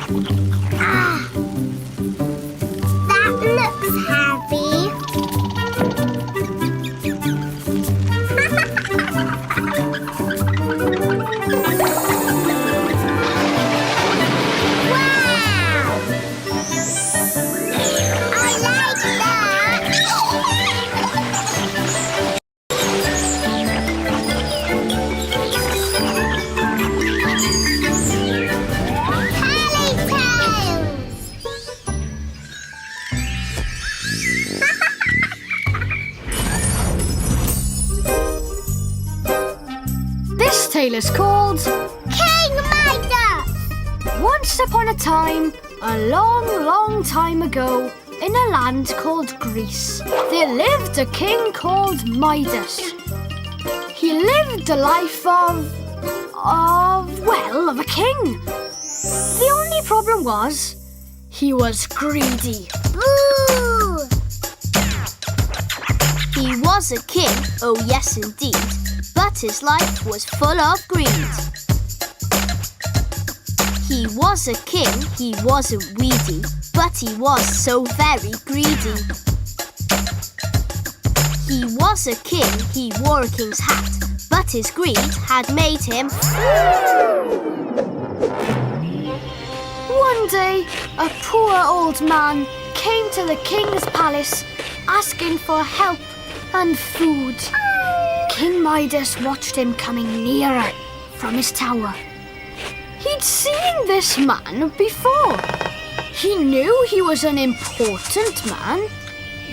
That looks heavy. Wow! I like that. This tale is called King Midas! Once upon a time, a long, long time ago, in a land called Greece, there lived a king called Midas. He lived a life of a king. The only problem was, he was greedy. Boo! He was a king, oh yes indeed, but his life was full of greed. He was a king, he wasn't weedy, but he was so very greedy. He was a king, he wore a king's hat, but his greed had made him... One day, a poor old man came to the king's palace asking for help and food. King Midas watched him coming nearer from his tower. He'd seen this man before. He knew he was an important man.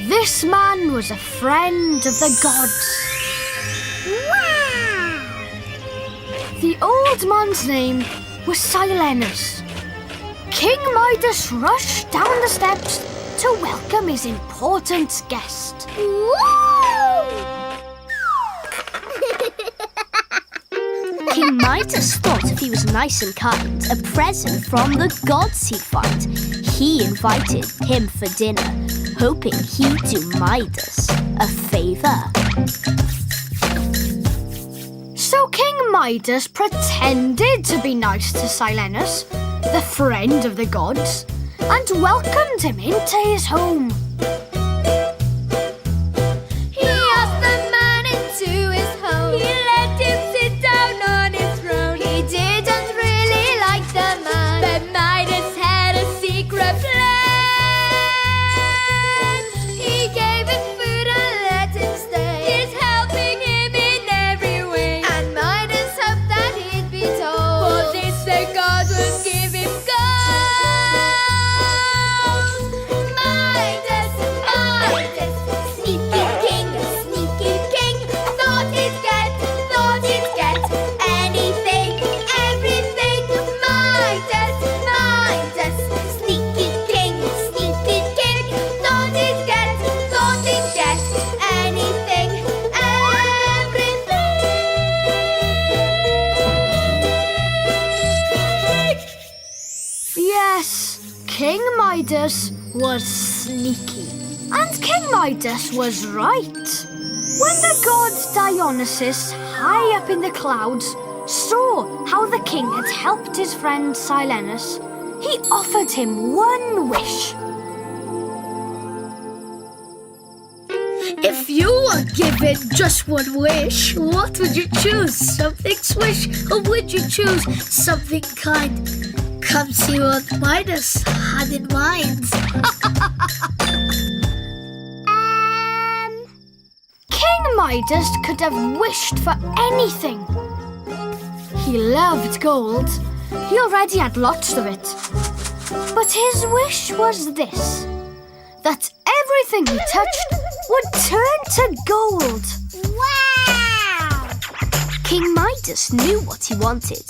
This man was a friend of the gods. Wow! The old man's name was Silenus. King Midas rushed down the steps to welcome his important guest. King Midas thought if he was nice and kind, a present from the gods he'd find. He invited him for dinner, hoping he'd do Midas a favour. So King Midas pretended to be nice to Silenus, the friend of the gods, and welcomed him into his home. He asked the man into his home. He let him sit down on his throne. He didn't really like the man, but Midas had a secret plan. He gave him food and let him stay. He's helping him in every way, and Midas hoped that he'd be told. For this the god would give him gold. Midas, Midas, sneaky king, thought he'd get anything, everything. Midas, Midas, sneaky king, thought he'd get anything, everything. Yes, King Midas was sneaky. And King Midas was right. When the god Dionysus, high up in the clouds, saw how the king had helped his friend Silenus, he offered him one wish. If you were given just one wish, what would you choose? Something swish, or would you choose something kind? Come see what Midas had in mind. King Midas could have wished for anything. He loved gold. He already had lots of it. But his wish was this, that everything he touched would turn to gold. Wow! King Midas knew what he wanted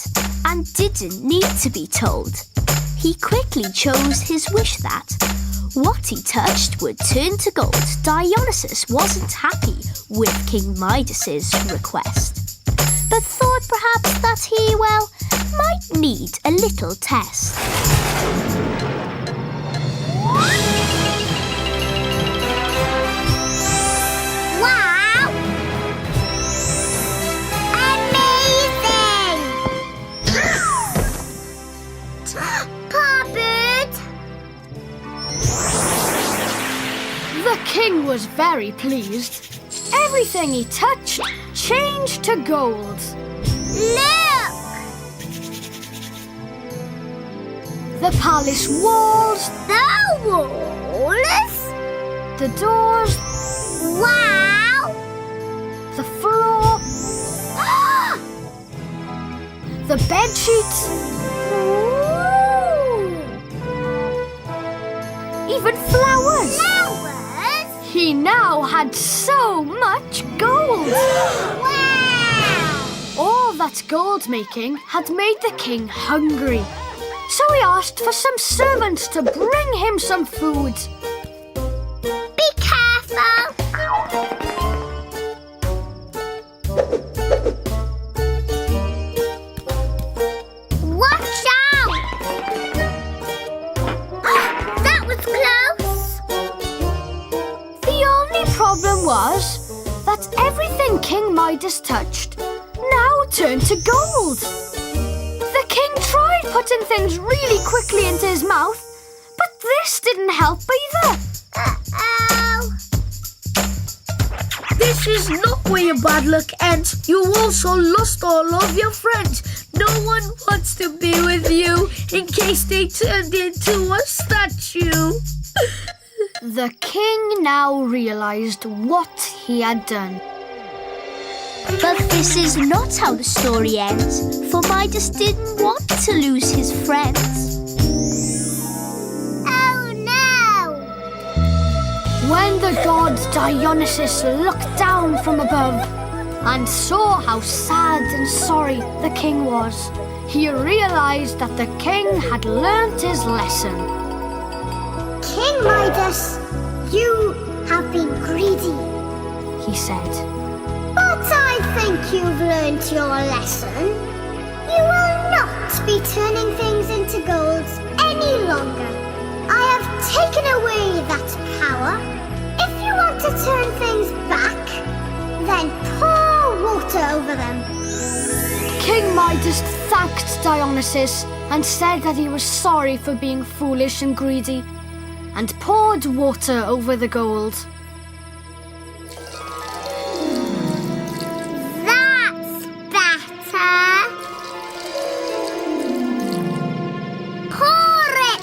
and didn't need to be told. He quickly chose his wish that what he touched would turn to gold. Dionysus wasn't happy with King Midas's request, but thought perhaps that he, might need a little test. Wow! Amazing! Papa! was very pleased. Everything he touched changed to gold. Look! The palace walls, The walls? the doors, Wow! the floor, the bed sheets, Ooh! even flowers. Flowers? He now had so much gold. Wow! All that gold making had made the king hungry. So he asked for some servants to bring him some food. Be careful! Watch out! That was close! The only problem was that everything King Midas touched now turned to gold. The king tried putting things really quickly into his mouth, but this didn't help either. Uh-oh! This is not where your bad luck ends. You also lost all of your friends. No one wants to be with you in case they turned into a statue. The king now realized what he had done. But this is not how the story ends, for Midas didn't want to lose his friends. Oh no! When the god Dionysus looked down from above and saw how sad and sorry the king was, he realized that the king had learnt his lesson. King Midas, you have been greedy. He said, But I think you've learnt your lesson. You will not be turning things into gold any longer. I have taken away that power. If you want to turn things back, then pour water over them. King Midas thanked Dionysus and said that he was sorry for being foolish and greedy, and poured water over the gold. That's better. Pour it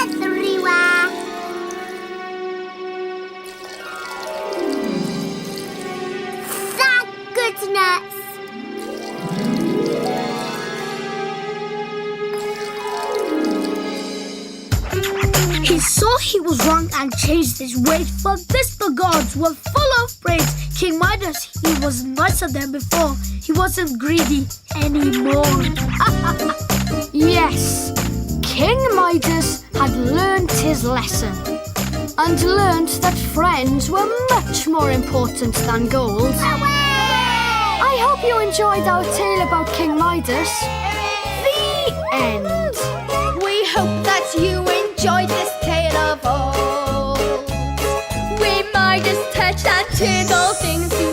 everywhere. Thank goodness. He saw he was wrong and changed his ways. For this the gods were full of praise. King Midas, he was nicer than before. He wasn't greedy anymore. Yes, King Midas had learnt his lesson and learnt that friends were much more important than gold. I hope you enjoyed our tale about King Midas. The end. We hope that you enjoyed this tale of old. We Midas touched and turned all things to